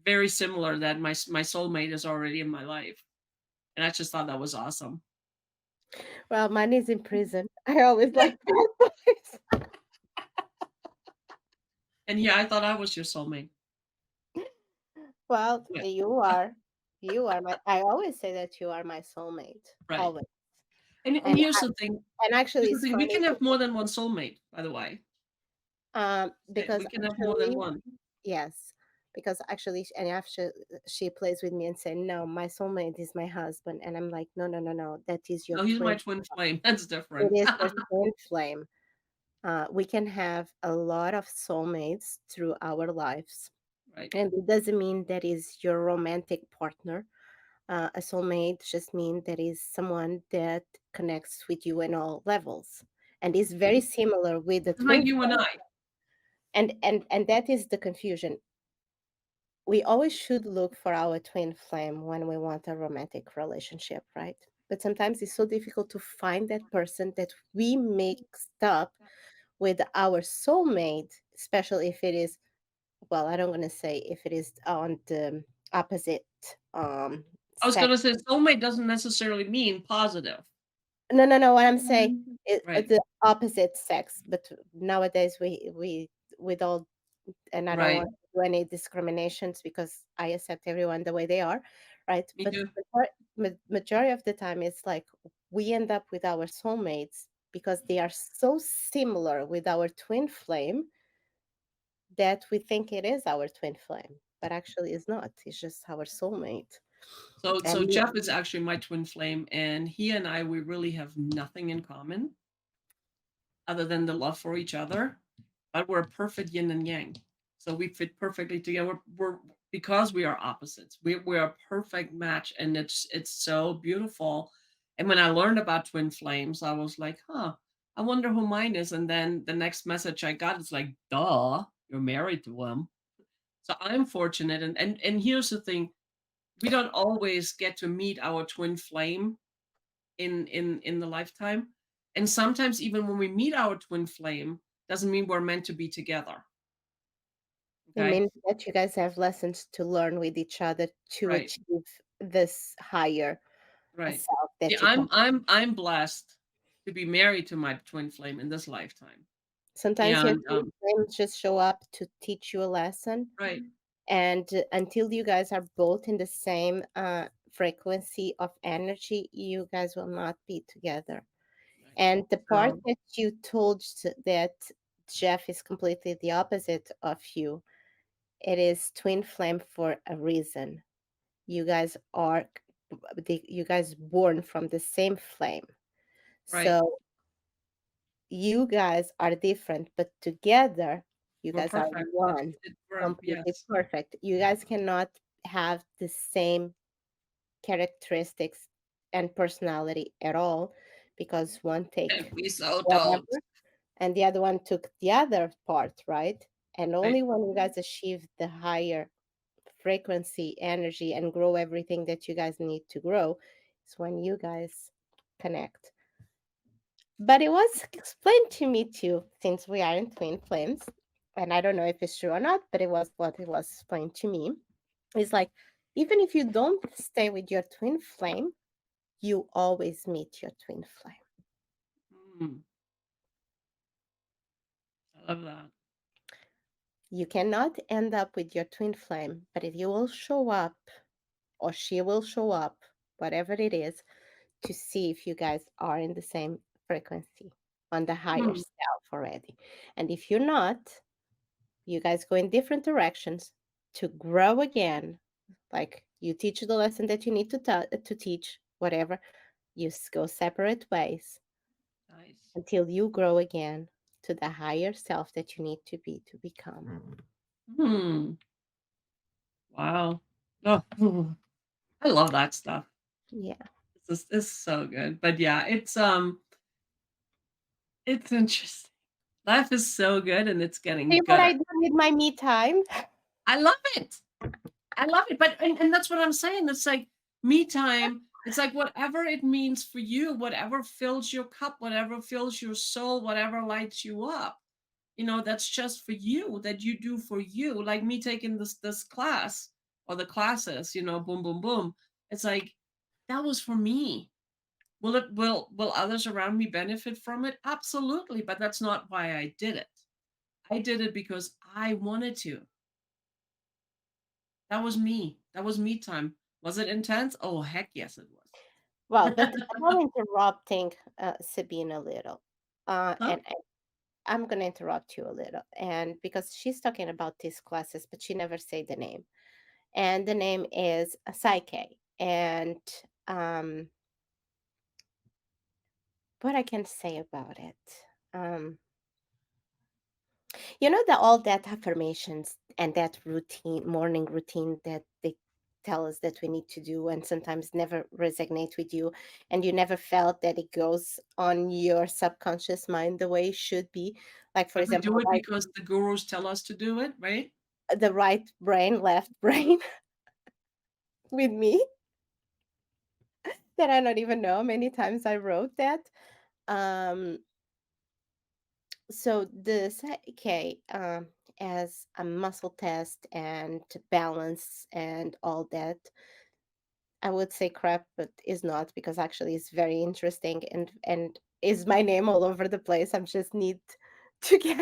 very similar that my soulmate is already in my life, and I just thought that was awesome. Well, mine is in prison. I always like bad boys. And yeah, I thought I was your soulmate. Well, Yeah, you are my. I always say that you are my soulmate. right. Always. And And here's the thing. and Here's actually, the it's thing. We funny can have more than one soulmate, by the way. because We can have more than actually, one. yes, because actually, and after she plays with me and say, "No, my soulmate is my husband," and I'm like, "No, no, no, no, that is your No, he's my twin. twin flame. That's It different. is your twin flame." We can have a lot of soulmates through our lives, Right. and it doesn't mean that is your romantic partner. A soulmate just means that is someone that connects with you in all levels, and is very Mhm. similar with the It's like twin you and flame. I. And that is the confusion. We always should look for our twin flame when we want a romantic relationship, right? But sometimes it's so difficult to find that person that we mixed up with our soulmate, especially if it is, well, I don't want to say if it is on the opposite I was sex. gonna say soulmate doesn't necessarily mean positive. No, no, no. What I'm saying is Right. the opposite sex. But nowadays, we with all, and I don't Right. want to do any discriminations because I accept everyone the way they are, right? Me But too. majority of the time, it's like we end up with our soulmates because they are so similar with our twin flame that we think it is our twin flame, but actually it's not. It's just our soulmate. So And Jeff is actually my twin flame, and he and I, we really have nothing in common other than the love for each other. But we're a perfect yin and yang. So we fit perfectly together. We're because we are opposites. We're a perfect match, and it's so beautiful. And when I learned about twin flames, I was like, huh, I wonder who mine is. And then the next message I got is like, duh, you're married to him. So I'm fortunate. And here's the thing: we don't always get to meet our twin flame in the lifetime. And sometimes even when we meet our twin flame, doesn't mean we're meant to be together. it Okay. means that you guys have lessons to learn with each other to Right. achieve this higher Right. self See, that you can. I'm blessed. to be married to my twin flame in this lifetime. Sometimes your And, twin flames just show up to teach you a lesson, right, and until you guys are both in the same frequency of energy, you guys will not be together. right. And the part So that you told that Jeff is completely the opposite of you, it is twin flame for a reason. You guys are you guys born from the same flame. right, So you guys are different, but together you we're guys are perfect. one, We're completely yes. perfect. You guys cannot have the same characteristics and personality at all because one And take we so don't, whatever and the other one took the other part, right? And right? only when you guys achieve the higher frequency, energy, and grow everything that you guys need to grow is when you guys connect. But it was explained to me too, since we are in twin flames, and I don't know if it's true or not, but it was what it was explained to me. It's like even if you don't stay with your twin flame, you always meet your twin flame. Mm, I love that. You cannot end up with your twin flame, but if you will show up, or she will show up, whatever it is, to see if you guys are in the same frequency on the higher Mm, self already. And if you're not, you guys go in different directions to grow again. Like you teach the lesson that you need to teach, whatever. You go separate ways nice. until you grow again to the higher self that you need to be to become. Hmm. Wow. Oh, I love that stuff. Yeah. This is so good. But yeah, it's interesting. Life is so good and it's See getting what gooder. I do with my me time? I love it. I love it. But and that's what I'm saying. It's like me time. It's like whatever it means for you, whatever fills your cup, whatever fills your soul, whatever lights you up. That's just for you, that you do for you. Like me taking this class or the classes, boom, boom, boom. It's like that was for me. Will others around me benefit from it? Absolutely, but that's not why I did it. I did it because I wanted to. That was me. That was me time. Was it intense? Oh, heck yes, it was. Well, but I'm not interrupting Sabine a little. Huh? And I'm going to interrupt you a little. And because she's talking about these classes, but she never say the name. And the name is Psyche. And um, what I can say about it. Um, You know that all that affirmations and that routine, morning routine that they tell us that we need to do and sometimes never resonate with you and you never felt that it goes on your subconscious mind the way it should be. Like for But we do example, it because the gurus tell us to do it, right? the right brain, left brain with me that I don't even know how many times I wrote that. Um so the Psyche as a muscle test and balance and all that, I would say crap, but is not because actually it's very interesting and is my name all over the place. I just need to get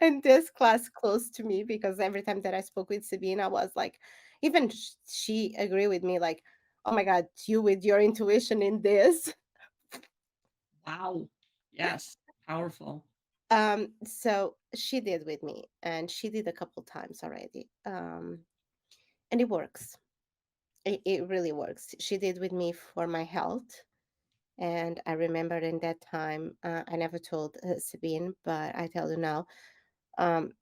in this class close to me because every time that I spoke with Sabine, I was like, even she agree with me, like, oh my God, you with your intuition in this. Wow. Yes. Powerful. So she did with me, and she did a couple times already. And it works. It really works. She did with me for my health. And I remember in that time, I never told Sabine, but I tell you now, um,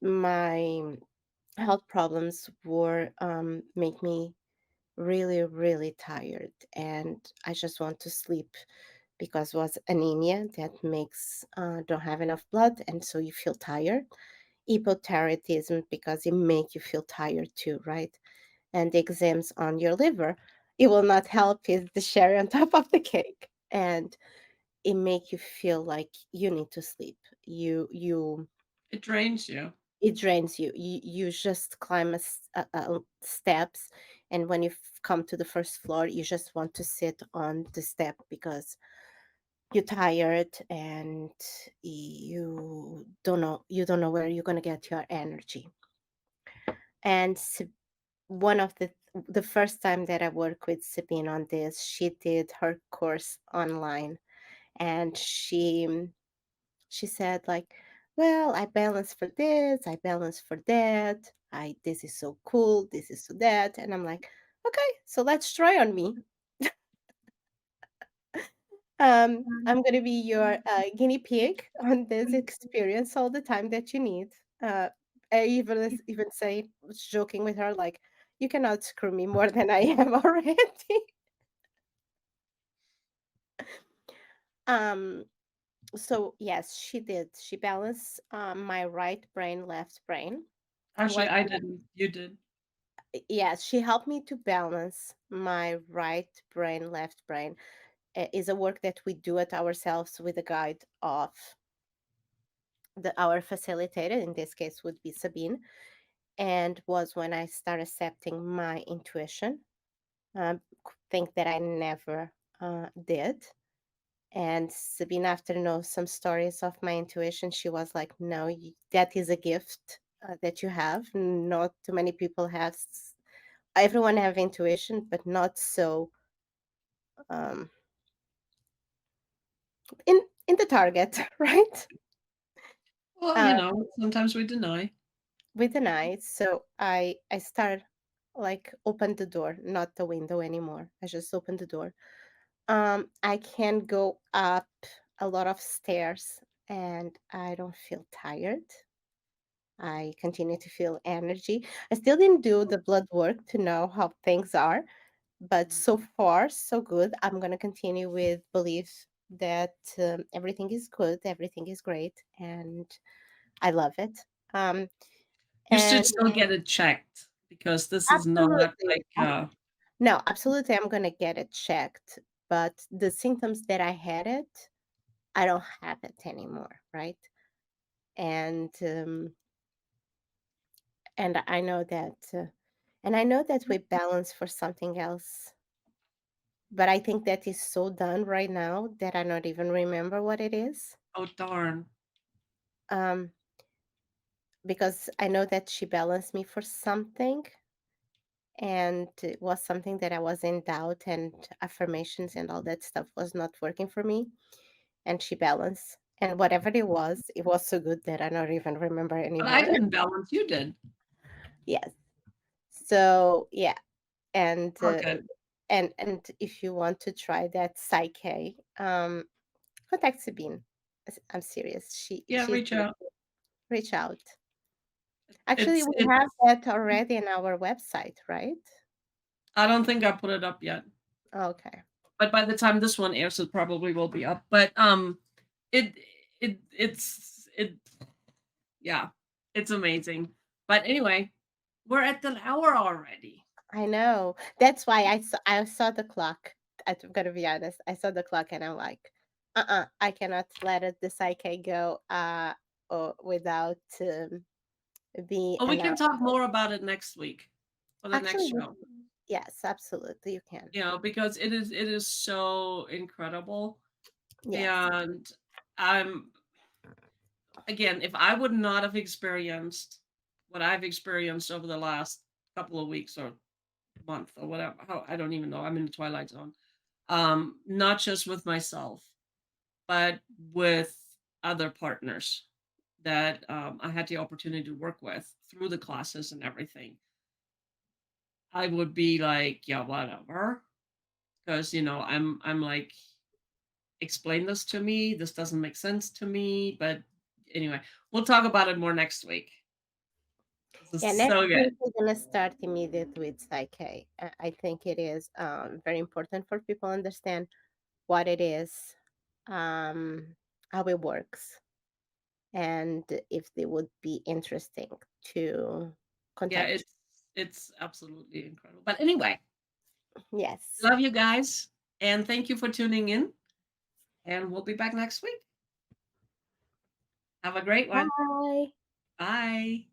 my health problems were make me really, really tired, and I just want to sleep because was anemia that makes don't have enough blood, and so you feel tired. Hypothyroidism because it make you feel tired too, right? And the exams on your liver, it will not help. Is the cherry on top of the cake, and it make you feel like you need to sleep. You It drains you. it drains you. You just climb steps, and when you come to the first floor, you just want to sit on the step because you're tired and you don't know where you're going to get your energy. And one of the first time that I worked with Sabine on this, she did her course online, and she said like, well, I balance for this, I balance for that, I this is so cool, this is so that, and I'm like, okay, so let's try on me. I'm gonna be your guinea pig on this experience all the time that you need. Uh, I even say, was joking with her, like, you cannot screw me more than I am already. um, so yes, she did. She balanced my right brain, left brain. Actually, Was I didn't. You did. Yes, she helped me to balance my right brain, left brain. Is a work that we do it ourselves with a guide of our facilitator. In this case, would be Sabine, and was when I started accepting my intuition. Think that I never did. And Sabine, after know some stories of my intuition, she was like, "No, that is a gift that you have. Not too many people have. Everyone have intuition, but not so um, in the target, right?" Well, Uh, sometimes we deny. with an eye. So I started like open the door, not the window anymore. I just opened the door. I can go up a lot of stairs and I don't feel tired. I continue to feel energy. I still didn't do the blood work to know how things are, but Mhm. so far, so good. I'm going to continue with belief that everything is good, everything is great, and I love it. Um, You and should still get it checked because this is not absolutely, like, no, absolutely, I'm going to get it checked. But the symptoms that I had it, I don't have it anymore, right? And and I know that and I know that we balance for something else, but I think that is so done right now that I don't even remember what it is. oh, darn. Um, because I know that she balanced me for something, and it was something that I was in doubt, and affirmations and all that stuff was not working for me, and she balanced. And whatever it was so good that I don't even remember But I anymore. didn't balance, you did. Yes. So yeah, and Okay. if you want to try that Psyche, contact Sabine. I'm serious. Yeah, She's reach there. out. Reach out. Actually, It's we it's have that already in our website, right? I don't think I put it up yet, Okay. but by the time this one airs, it probably will be up. But, it it yeah, it's amazing. But anyway, we're at the hour already. I know. That's why I saw the clock. I'm gonna be honest. I saw the clock and I'm like, I cannot let the Psyche go without be Well, we an hour. can talk more about it next week for the next Actually, show, yes, absolutely, you can. because it is so incredible, Yes. and I'm again, if I would not have experienced what I've experienced over the last couple of weeks or month or whatever, how I don't even know, I'm in the twilight zone. Not just with myself, but with other partners that I had the opportunity to work with through the classes and everything. I would be like, yeah, whatever, because I'm like, explain this to me. This doesn't make sense to me. But anyway, we'll talk about it more next week. This is Yeah, next so good. week we're gonna start immediately with Psyche. I think it is very important for people to understand what it is, um, how it works, and if they would be interesting to Yeah, contact it's absolutely incredible. But anyway, you. Yes. love you guys, and thank you for tuning in. And we'll be back next week. Have a great one. Bye. Bye.